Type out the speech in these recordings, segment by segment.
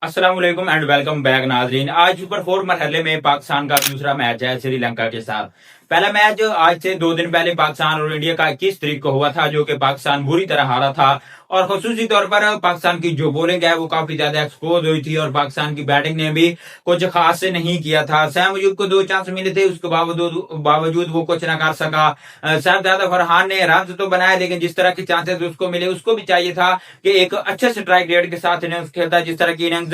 अस्सलाम वालेकुम and welcome back नाजरीन। आज सुपर 4 मरहले में पाकिस्तान का दूसरा मैच है श्रीलंका के साथ। पहला मैच आज से 2 दिन पहले पाकिस्तान और इंडिया का 21 तारीख को हुआ था, जो कि पाकिस्तान बुरी तरह हारा था। और खसूसी तौर पर पाकिस्तान की जो बॉलिंग है वो काफी ज्यादा एक्सपोज हुई थी और पाकिस्तान की बैटिंग ने भी कुछ खास से नहीं किया था। सैम अयूब को 2 चांस मिले थे, उसके बावजूद वो कुछ न कर सका। शाहजादा फरहान ने रन तो बनाए, लेकिन जिस तरह के चांसेस उसको मिले उसको भी चाहिए था कि एक अच्छे स्ट्राइक रेट के साथ इनिंग्स खेलता, जिस तरह की इनिंग्स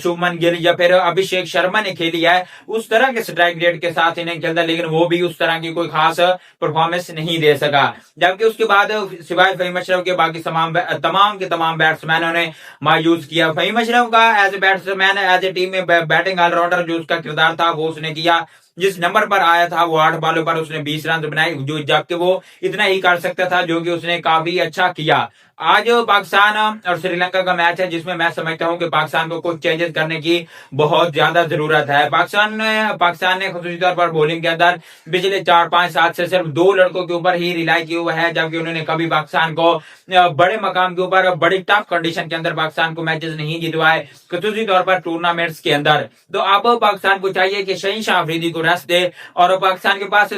शुभमन गिल या फिर अभिषेक शर्मा ने खेली है उस तरह के स्ट्राइक रेट के साथ इनिंग खेलता, लेकिन वो भी उस तरह की कोई खास परफॉर्मेंस नहीं दे सका। जबकि उसके बाद सिवाय फहीम अशरफ के बाकी तमाम के तमाम बैट्समैनों ने मायूस किया। फहीम अशरफ का as a batsman, as a team में बैटिंग ऑलराउंडर जो उसका किरदार था वो उसने किया। जिस नंबर पर आया था वो 8 बॉलों पर उसने 20 रन बनाए, जो जबकि वो इतना ही कर सकता था, जो कि उसने काफी अच्छा किया। आज पाकिस्तान और श्रीलंका का मैच है, जिसमें मैं समझता हूं कि पाकिस्तान को कुछ चेंजेस करने की बहुत ज्यादा जरूरत है। पाकिस्तान ने खासतौर तौर पर बॉलिंग के अंदर पिछले 4-5 साल से सिर्फ 2 लड़कों के ऊपर ही रिलाई किया हुआ है, जबकि उन्होंने कभी पाकिस्तान को बड़े मकाम के ऊपर बड़ी टफ कंडीशन के अंदर पाकिस्तान को मैचेस नहीं जितवाए, खासतौर तौर पर टूर्नामेंट्स के अंदर। तो अब पाकिस्तान को चाहिए कि शहीनशाह अफरीदी को रेस्ट दे, और पाकिस्तान के पास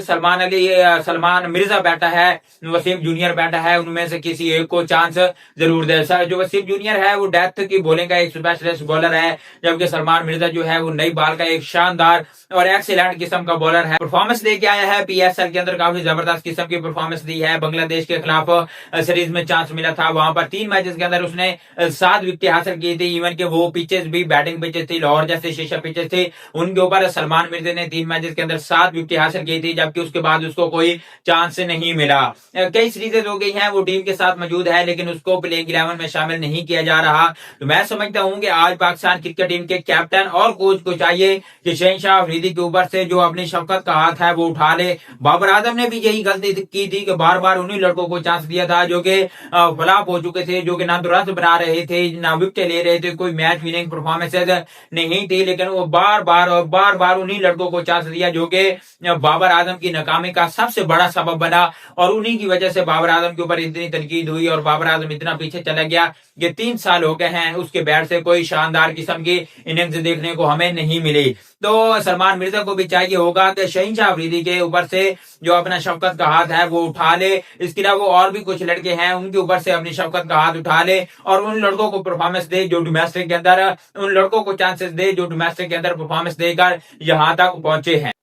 सलमान मिर्जा बैठा है, वसीम जूनियर बैठा है, उनमें से किसी एक को चांस जरूर दे। सर जो वसीम जूनियर है वो डेथ की बॉलिंग का एक स्पेशलिस्ट बॉलर है, जबकि सलमान मिर्जा जो है वो नई बॉल का एक शानदार और एक्सीलेंट किस्म का बॉलर है। परफॉर्मेंस लेके आया है पीएसएल के अंदर, काफी जबरदस्त किस्म की परफॉर्मेंस दी है। बांग्लादेश के खिलाफ सीरीज में चांस मिला था, वहां पर 3 मैचेस के अंदर उसने 7 विकेट हासिल की थी। इवन के वो पिचेस भी बैटिंग पिचेस थी, लाहौर जैसे शीशा पिचेस थे, उनके ऊपर सलमान मिर्जा ने 3 मैचेस के अंदर 7 विकेट हासिल की थी, जबकि उसके बाद उसको कोई चांस नहीं मिला। कई सीरीजेस हो गई हैं, वो टीम के साथ मौजूद है, लेकिन उसको प्लेइंग 11 में शामिल नहीं किया जा रहा। तो मैं समझता हूं कि आज पाकिस्तान क्रिकेट टीम के कैप्टन और कोच को चाहिए कि शहनशाह अफरीदी के ऊपर से जो अपनी शफकत का हाथ है वो उठा ले। बाबर आजम ने भी यही गलती की थी कि बार बार उन्हीं लड़कों को चांस दिया था जो कि फ्लॉप हो चुके थे, जो कि ना तो रन बना रहे थे ना विकेट ले रहे थे, कोई मैच विनिंग परफॉर्मेंसेज नहीं थी, लेकिन वो बार बार उन्हीं लड़कों को चांस दिया जो कि बाबर आजम की नाकामी का सबसे बड़ा सबब बना। और उन्हीं की वजह से बाबर आजम के ऊपर इतनी तनकीद हुई और बाबर आजम इतना पीछे चला गया कि 3 साल हो गए हैं उसके बैट से कोई शानदार किस्म की इनिंग्स देखने को हमें नहीं मिली। तो सलमान मिर्जा को भी चाहिए होगा कि शहीनशाह अफरीदी के ऊपर से जो अपना शफकत का हाथ है वो उठा ले। इसके अलावा और भी कुछ लड़के हैं, उनके ऊपर से अपनी शफकत का हाथ उठा ले और उन लड़कों को परफॉर्मेंस दे जो डोमेस्टिक के अंदर, उन लड़कों को चांसेस दे जो डोमेस्टिक के अंदर परफॉर्मेंस देकर यहाँ तक पहुंचे हैं।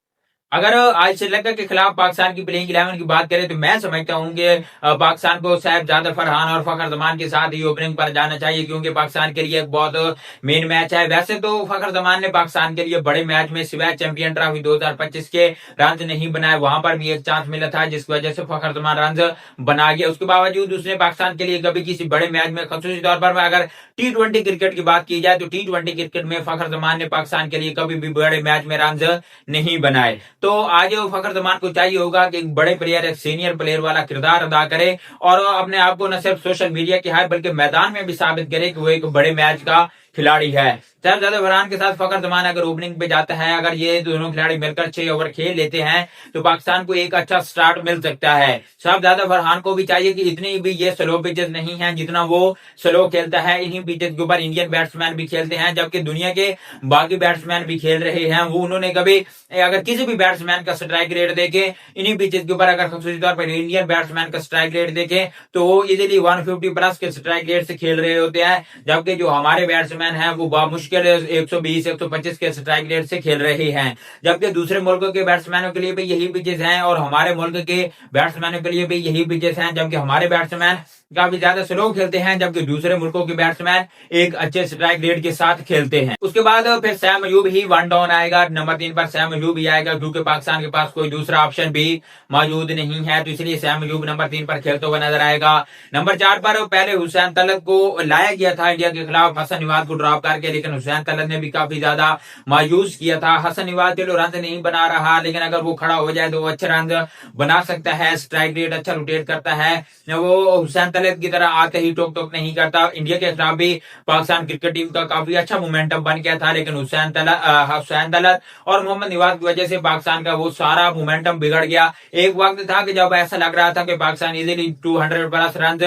अगर आज श्रीलंका के खिलाफ पाकिस्तान की प्लेइंग 11 की बात करें तो मैं समझता हूं कि पाकिस्तान को साहिबजादा फरहान और फखर जमान के साथ ही ओपनिंग पर जाना चाहिए, क्योंकि पाकिस्तान के लिए एक बहुत मेन मैच है। वैसे तो फखर जमान ने पाकिस्तान के लिए बड़े मैच में सिवाय चैंपियन ट्रॉफी 2025 के रन नहीं बनाए, वहां पर भी एक चांस मिला था जिसकी वजह से फखर जमान रन बना गया। उसके बावजूद उसने पाकिस्तान के लिए कभी किसी बड़े मैच में, खासतौर तौर पर अगर T20 क्रिकेट की बात की जाए तो T20 क्रिकेट में फखर जमान ने पाकिस्तान के लिए कभी भी बड़े मैच में रन नहीं बनाए। तो आज फखर जमान को चाहिए होगा कि एक बड़े प्लेयर, एक सीनियर प्लेयर वाला किरदार अदा करे और अपने आप को न सिर्फ सोशल मीडिया की हाय बल्कि मैदान में भी साबित करे कि वो एक बड़े मैच का खिलाड़ी है। शाहजादा फरहान के साथ फखर जमान अगर ओपनिंग पे जाता है, अगर ये दोनों खिलाड़ी मिलकर 6 ओवर खेल लेते हैं तो पाकिस्तान को एक अच्छा स्टार्ट मिल सकता है। शाहजादा फरहान को भी चाहिए कि इतनी भी ये स्लो पिचेस नहीं है जितना वो स्लो खेलता है, इन्हीं पिचेस के ऊपर इंडियन बैट्समैन भी खेलते हैं, जबकि दुनिया के बाकी बैट्समैन भी खेल रहे हैं। वो उन्होंने कभी अगर किसी भी बैट्समैन का स्ट्राइक रेट देखे इन्हीं पिचेस के ऊपर, अगर खासतौर तौर पर इंडियन बैट्समैन का स्ट्राइक रेट देखे तो वो इजिली 150 प्लस के स्ट्राइक रेट से खेल रहे होते हैं, जबकि जो हमारे बैट्समैन है वो बामुश्किल 120-125 के स्ट्राइक रेट से खेल रहे हैं। जबकि दूसरे मुल्कों के बैट्समैनों के लिए भी यही पिचेस हैं और हमारे मुल्क के बैट्समैनों के लिए भी यही पिचेस हैं, जबकि हमारे बैट्समैन काफी ज्यादा स्लो खेलते हैं जबकि दूसरे मुल्कों के बैट्समैन एक अच्छे स्ट्राइक रेट के साथ खेलते हैं। उसके बाद फिर सैम अयूब ही वन डाउन आएगा, नंबर 3 पर सैम अयूब ही आएगा, क्योंकि पाकिस्तान के पास कोई दूसरा ऑप्शन भी मौजूद नहीं है, तो इसलिए सैम अयूब नंबर 3 पर खेलते हुए नजर आएगा। नंबर 4 पर पहले हुसैन तलत को लाया गया था इंडिया के खिलाफ हसन निवाज को ड्रॉप करके, लेकिन हुसैन तलत ने भी काफी ज्यादा मायूस किया था। हसन निवाज चलो रन नहीं बना रहा, लेकिन अगर वो खड़ा हो जाए तो वो अच्छे रन बना सकता है, स्ट्राइक रेट अच्छा रोटेट करता है। वो हुसैन तलत की तरह आते ही टोक टोक नहीं करता। इंडिया के खिलाफ भी पाकिस्तान क्रिकेट टीम का काफी अच्छा मोमेंटम बन गया था, लेकिन हुसैन तलत और मोहम्मद नवाज की वजह से पाकिस्तान का वो सारा मोमेंटम बिगड़ गया। एक वक्त था कि जब ऐसा लग रहा था कि पाकिस्तान इजीली 200 प्लस रन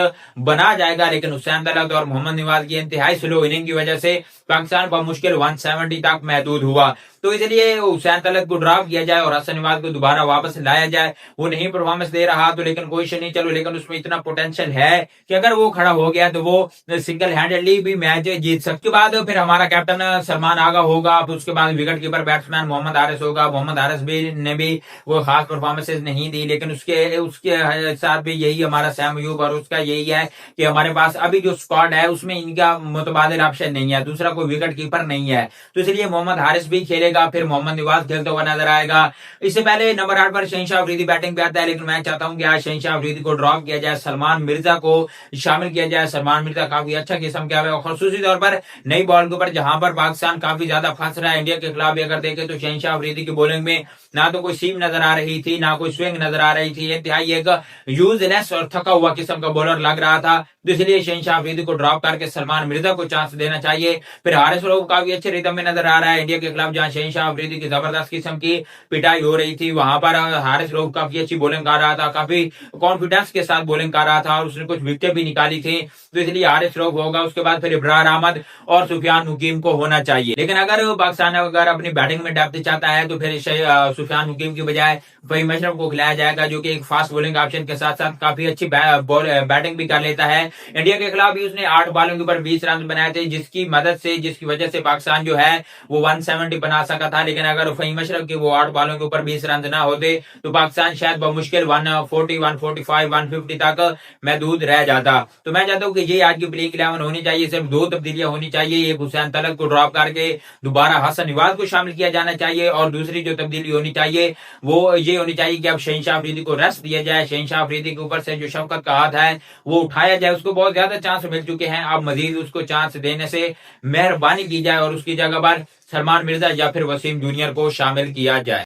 बना जाएगा, लेकिन हुसैन तलत और मोहम्मद नवाज की इंतहाई स्लो इनिंग की वजह से पाकिस्तान बमुश्किल 170 तक महदूद हुआ। तो इसलिए हुसैन तलत को ड्रॉप किया जाए और हसन नवाज को दोबारा वापस लाया जाए। वो नहीं परफॉर्मेंस दे रहा तो लेकिन कोई नहीं, चलो, लेकिन उसमें इतना पोटेंशियल है कि अगर वो खड़ा हो गया तो वो सिंगल हैंडेडली भी मैच जीत सकते। उसके बाद फिर हमारा कैप्टन सलमान आगा होगा, फिर उसके बाद wicket keeper batsman Mohammad Haris होगा। मोहम्मद हारिस ने भी वो खास परफॉर्मेंसेज नहीं दी, लेकिन उसके उसके साथ भी यही हमारा सैम अयूब और उसका यही है कि हमारे पास अभी जो स्क्वाड है उसमें इनका मुतबादिल ऑप्शन नहीं है, दूसरा कोई विकेट कीपर नहीं है। तो इसलिए मोहम्मद हारिस भी खेलेगा, फिर मोहम्मद नवाज खेलता हुआ नजर आएगा। इससे पहले नंबर 8 पर शहनशाह अफरीदी बैटिंग पे आता है, लेकिन मैं चाहता हूं कि आज शहनशाह अफरीदी को ड्रॉप किया जाए, सलमान मिर्जा को शामिल किया जाए। सलमान मिर्जा काफी अच्छा किस्म का है, खासूसी तौर पर नई बॉल के ऊपर जहां पर पाकिस्तान काफी ज्यादा फंस रहा है इंडिया के खिलाफ भी अगर देखें तो शहनशाह अफरीदी की बॉलिंग में ना तो कोई सीम नजर आ रही थी, ना कोई स्विंग नजर आ रही थी, इंतहाई एक यूजलेस और थका हुआ किस्म का बॉलर लग रहा था। तो इसलिए शहनशाह अफरीदी को ड्रॉप करके सलमान मिर्जा को चांस देना चाहिए। फिर हारिस रऊफ काफी अच्छे रिदम में नजर आ रहा है इंडिया के खिलाफ, जहां शहनशाह अफरीदी की जबरदस्त किस्म की पिटाई हो रही थी वहां पर हारिस रऊफ काफी अच्छी बॉलिंग कर रहा था, काफी कॉन्फिडेंस के साथ बॉलिंग कर रहा था और उसने कुछ विकेट भी निकाली थी। तो इसलिए हारिस रऊफ होगा। उसके बाद फिर इब्रार अहमद और सुफियान हुकीम को होना चाहिए। लेकिन अगर पाकिस्तान अगर अपनी बैटिंग में डेप्थ चाहता है तो फिर सुफियान हुकीम की बजाय फहीम अशरफ को खिलाया जाएगा, जो कि एक फास्ट बॉलिंग ऑप्शन के साथ साथ काफी अच्छी बैटिंग भी कर लेता है। इंडिया के खिलाफ भी उसने 8 बॉलों के ऊपर 20 रन बनाए थे, जिसकी मदद से जिसकी वजह से पाकिस्तान जो है वो 170 बना सका था। लेकिन अगर फहीम अशरफ के वो 8 बॉलों के ऊपर 20 रन ना होते तो पाकिस्तान शायद बमुश्किल 140, 145, 150 तक महदूद रह जाता। तो मैं चाहता हूँ कि ये आज की प्लेइंग 11 होनी चाहिए, सिर्फ 2 तब्दीलियां होनी चाहिए। एक हुसैन तलत को ड्रॉप करके दोबारा हसन नवाज को शामिल किया जाना चाहिए, और दूसरी जो तब्दीली होनी चाहिए वो ये होनी चाहिए कि अब शहनशाह अफरीदी को रेस्ट दिया जाए। शहनशाह अफरीदी के ऊपर से जो शफकत का हाथ है वो उठाया जाए, उसको बहुत ज्यादा चांस मिल चुके हैं, अब मजीद उसको चांस देने से मेहरबानी की जाए और उसकी जगह पर सलमान मिर्जा या फिर वसीम जूनियर को शामिल किया जाए।